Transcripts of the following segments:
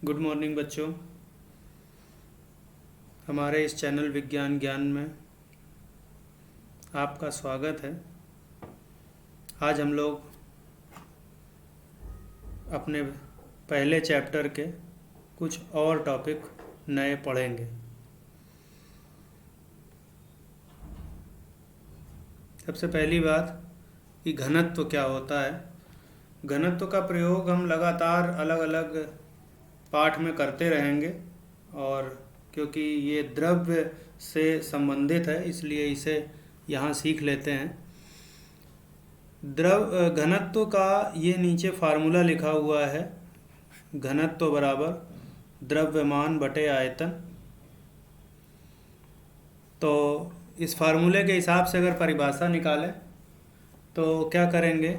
Good morning बच्चों। हमारे इस चैनल विज्ञान ज्ञान में आपका स्वागत है। आज हम लोग अपने पहले चैप्टर के कुछ और टॉपिक नए पढ़ेंगे। सबसे पहली बात कि घनत्व क्या होता है। घनत्व का प्रयोग हम लगातार अलग अलग पाठ में करते रहेंगे, और क्योंकि ये द्रव्य से संबंधित है इसलिए इसे यहाँ सीख लेते हैं। घनत्व का ये नीचे फार्मूला लिखा हुआ है, घनत्व बराबर द्रव्यमान बटे आयतन। तो इस फार्मूले के हिसाब से अगर परिभाषा निकालें तो क्या करेंगे,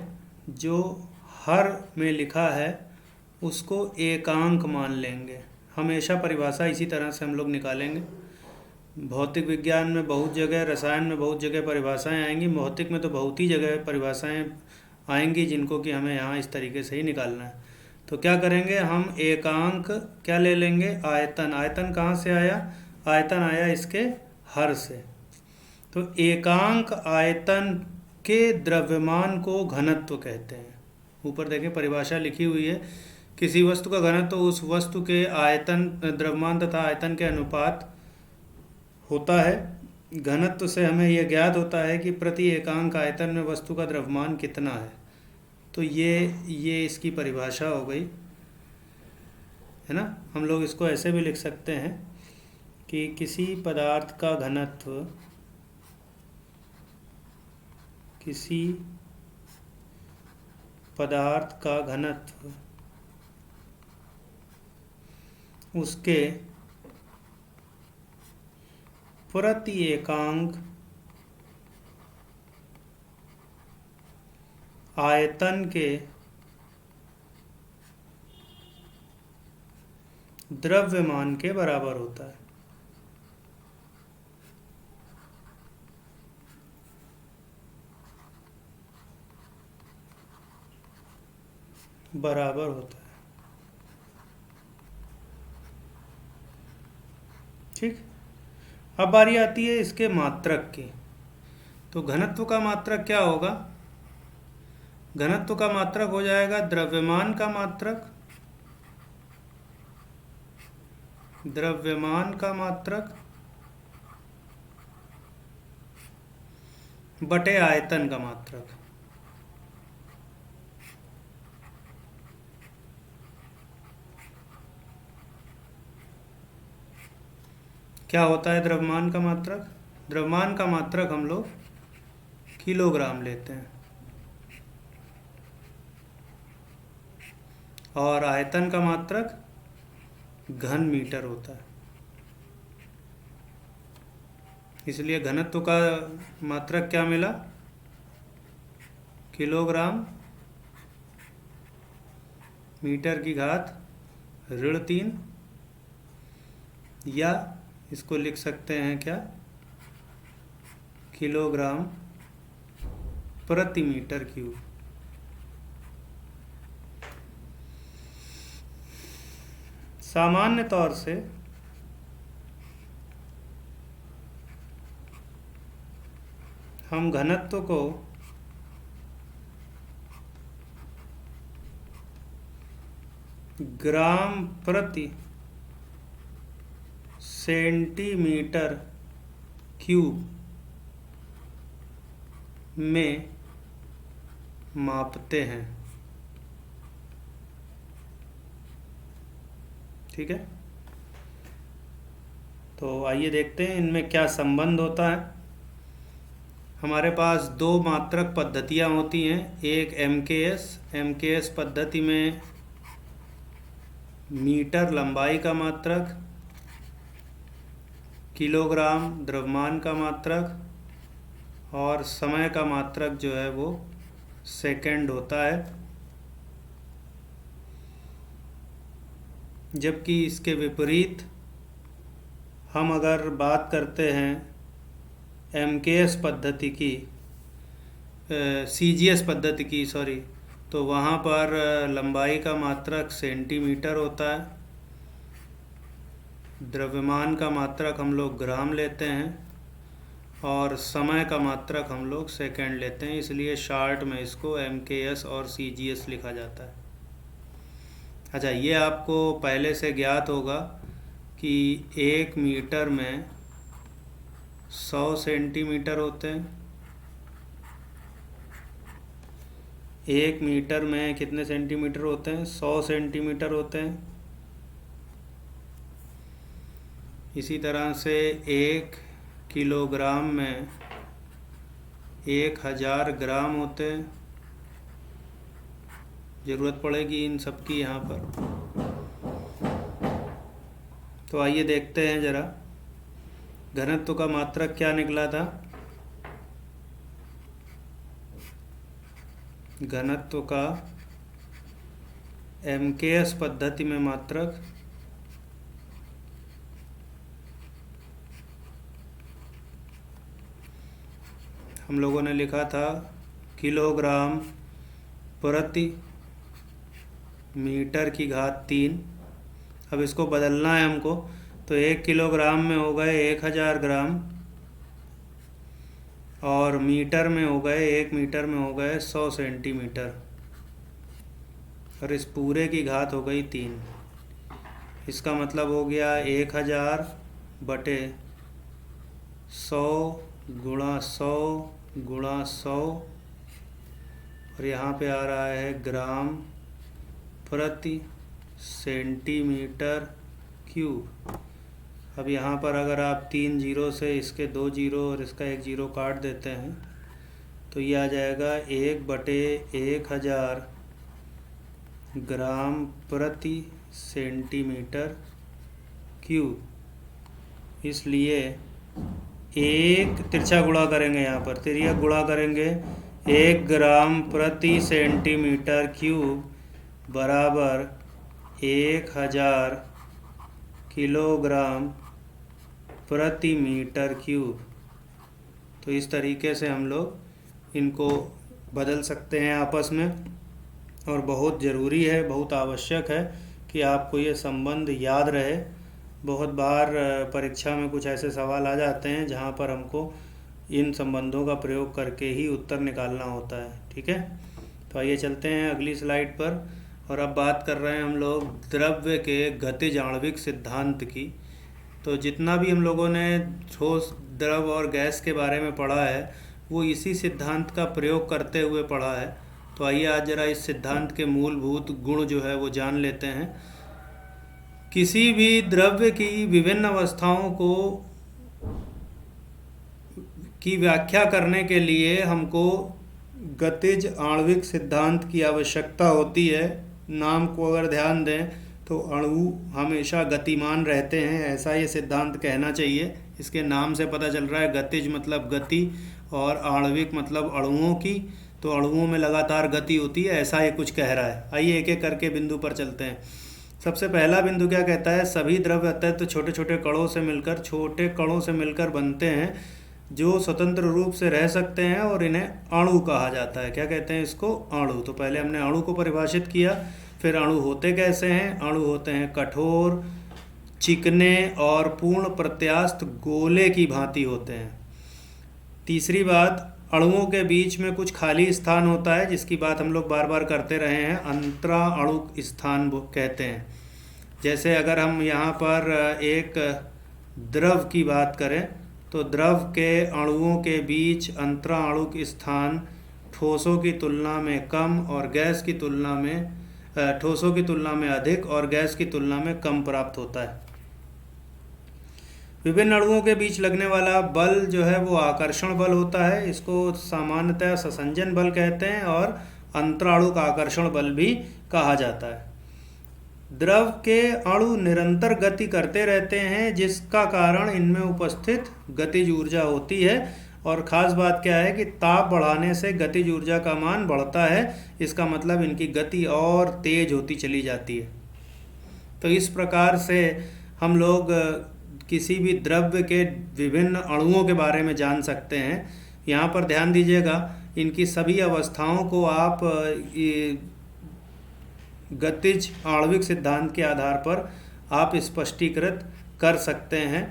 जो हर में लिखा है उसको एकांक मान लेंगे। हमेशा परिभाषा इसी तरह से हम लोग निकालेंगे। भौतिक विज्ञान में बहुत जगह, रसायन में बहुत जगह परिभाषाएं आएंगी, भौतिक में तो बहुत ही जगह परिभाषाएं आएंगी जिनको कि हमें यहाँ इस तरीके से ही निकालना है। तो क्या करेंगे, हम एकांक क्या ले लेंगे, आयतन। आयतन कहाँ से आया, आयतन आया इसके हर से। तो एकांक आयतन के द्रव्यमान को घनत्व कहते हैं। ऊपर देखें परिभाषा लिखी हुई है, किसी वस्तु का घनत्व तो उस वस्तु के आयतन, द्रव्यमान तथा आयतन के अनुपात होता है। घनत्व से हमें यह ज्ञात होता है कि प्रति एकांक आयतन में वस्तु का द्रव्यमान कितना है। तो ये इसकी परिभाषा हो गई, है ना। हम लोग इसको ऐसे भी लिख सकते हैं कि किसी पदार्थ का घनत्व, किसी पदार्थ का घनत्व उसके प्रति एकांक आयतन के द्रव्यमान के बराबर होता है। बराबर होता है, ठीक। अब बारी आती है इसके मात्रक की। तो घनत्व का मात्रक क्या होगा, घनत्व का मात्रक हो जाएगा द्रव्यमान का मात्रक, द्रव्यमान का मात्रक बटे आयतन का मात्रक। क्या होता है द्रव्यमान का मात्रक, द्रव्यमान का मात्रक हम लोग किलोग्राम लेते हैं, और आयतन का मात्रक घन मीटर होता है। इसलिए घनत्व का मात्रक क्या मिला, किलोग्राम मीटर की घात ऋण 3, या इसको लिख सकते हैं क्या, किलोग्राम प्रति मीटर क्यूब। सामान्य तौर से हम घनत्व को ग्राम प्रति सेंटीमीटर क्यूब में मापते हैं, ठीक है। तो आइए देखते हैं इनमें क्या संबंध होता है। हमारे पास दो मात्रक पद्धतियां होती हैं, एक एमकेएस पद्धति में मीटर लंबाई का मात्रक, किलोग्राम द्रव्यमान का मात्रक, और समय का मात्रक जो है वो सेकंड होता है। जबकि इसके विपरीत हम अगर बात करते हैं एमकेएस पद्धति की, सीजीएस पद्धति की, सॉरी, तो वहाँ पर लंबाई का मात्रक सेंटीमीटर होता है द्रव्यमान का मात्रक हम लोग ग्राम लेते हैं और समय का मात्रक हम लोग सेकंड लेते हैं, इसलिए शार्ट में इसको MKS और CGS लिखा जाता है। अच्छा, ये आपको पहले से ज्ञात होगा कि 1 मीटर में 100 सेंटीमीटर होते हैं। 1 मीटर में कितने सेंटीमीटर होते हैं? 100 सेंटीमीटर होते हैं। इसी तरह से 1 किलोग्राम में 1000 ग्राम होते हैं। ज़रूरत पड़ेगी इन सब की यहाँ पर। तो आइए देखते हैं ज़रा घनत्व का मात्रक क्या निकला था। घनत्व का MKS पद्धति में मात्रक हम लोगों ने लिखा था किलोग्राम प्रति मीटर की घात 3। अब इसको बदलना है हमको, तो 1 किलोग्राम में हो गए 1000 ग्राम और मीटर में हो गए, 1 मीटर में हो गए 100 सेंटीमीटर और इस पूरे की घात हो गई 3। इसका मतलब हो गया 1000 बटे 100 गुणा 100 गुणा 100 और यहाँ पे आ रहा है ग्राम प्रति सेंटीमीटर क्यूब। अब यहाँ पर अगर आप 3 जीरो से इसके 2 जीरो और इसका 1 जीरो काट देते हैं तो ये आ जाएगा 1/1000 ग्राम प्रति सेंटीमीटर क्यूब। इसलिए एक तिरछा गुणा करेंगे, यहाँ पर तिर्यक गुणा करेंगे, 1 ग्राम प्रति सेंटीमीटर क्यूब बराबर 1000 किलोग्राम प्रति मीटर क्यूब। तो इस तरीके से हम लोग इनको बदल सकते हैं आपस में, और बहुत ज़रूरी है, बहुत आवश्यक है कि आपको ये संबंध याद रहे। बहुत बार परीक्षा में कुछ ऐसे सवाल आ जाते हैं जहाँ पर हमको इन संबंधों का प्रयोग करके ही उत्तर निकालना होता है। ठीक है, तो आइए चलते हैं अगली स्लाइड पर। और अब बात कर रहे हैं हम लोग द्रव्य के गतिज आणविक सिद्धांत की। तो जितना भी हम लोगों ने ठोस, द्रव और गैस के बारे में पढ़ा है वो इसी सिद्धांत का प्रयोग करते हुए पढ़ा है। तो आइए आज ज़रा इस सिद्धांत के मूलभूत गुण जो है वो जान लेते हैं। किसी भी द्रव्य की विभिन्न अवस्थाओं की व्याख्या करने के लिए हमको गतिज आणविक सिद्धांत की आवश्यकता होती है। नाम को अगर ध्यान दें तो अणु हमेशा गतिमान रहते हैं, ऐसा ये सिद्धांत कहना चाहिए। इसके नाम से पता चल रहा है, गतिज मतलब गति और आणविक मतलब अणुओं की। तो अणुओं में लगातार गति होती है, ऐसा ये कुछ कह रहा है। आइए एक एक करके बिंदु पर चलते हैं। सबसे पहला बिंदु क्या कहता है? सभी द्रव्य अत्यंत छोटे छोटे कणों से मिलकर बनते हैं जो स्वतंत्र रूप से रह सकते हैं और इन्हें अणु कहा जाता है। क्या कहते हैं इसको? अणु। तो पहले हमने अणु को परिभाषित किया, फिर अणु होते कैसे हैं? अणु होते हैं कठोर, चिकने और पूर्ण प्रत्यास्थ गोले की भांति होते हैं। तीसरी बात, अणुओं के बीच में कुछ खाली स्थान होता है, जिसकी बात हम लोग बार बार करते रहे हैं, अंतरा अणुक स्थान कहते हैं। जैसे अगर हम यहाँ पर एक द्रव की बात करें तो द्रव के अणुओं के बीच अंतरा अणुक स्थान ठोसों की तुलना में कम और गैस की तुलना में ठोसों की तुलना में अधिक और गैस की तुलना में कम प्राप्त होता है। विभिन्न अणुओं के बीच लगने वाला बल जो है वो आकर्षण बल होता है। इसको सामान्यतः ससंजन बल कहते हैं और अंतराणुक आकर्षण बल भी कहा जाता है। द्रव के अणु निरंतर गति करते रहते हैं, जिसका कारण इनमें उपस्थित गतिज ऊर्जा होती है। और ख़ास बात क्या है कि ताप बढ़ाने से गतिज ऊर्जा का मान बढ़ता है। इसका मतलब इनकी गति और तेज होती चली जाती है। तो इस प्रकार से हम लोग किसी भी द्रव्य के विभिन्न अणुओं के बारे में जान सकते हैं। यहाँ पर ध्यान दीजिएगा, इनकी सभी अवस्थाओं को आप गतिज आणविक सिद्धांत के आधार पर आप स्पष्टीकृत कर सकते हैं।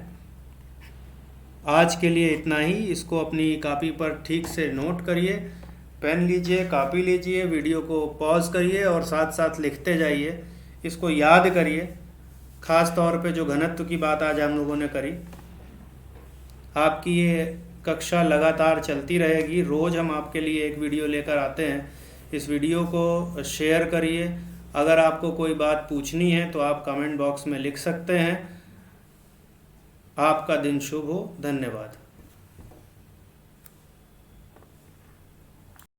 आज के लिए इतना ही। इसको अपनी कॉपी पर ठीक से नोट करिए, पेन लीजिए, कॉपी लीजिए, वीडियो को पॉज करिए और साथ साथ लिखते जाइए। इसको याद करिए, ख़ास तौर पे जो घनत्व की बात आज हम लोगों ने करी। आपकी ये कक्षा लगातार चलती रहेगी, रोज़ हम आपके लिए एक वीडियो लेकर आते हैं। इस वीडियो को शेयर करिए। अगर आपको कोई बात पूछनी है तो आप कमेंट बॉक्स में लिख सकते हैं। आपका दिन शुभ हो। धन्यवाद।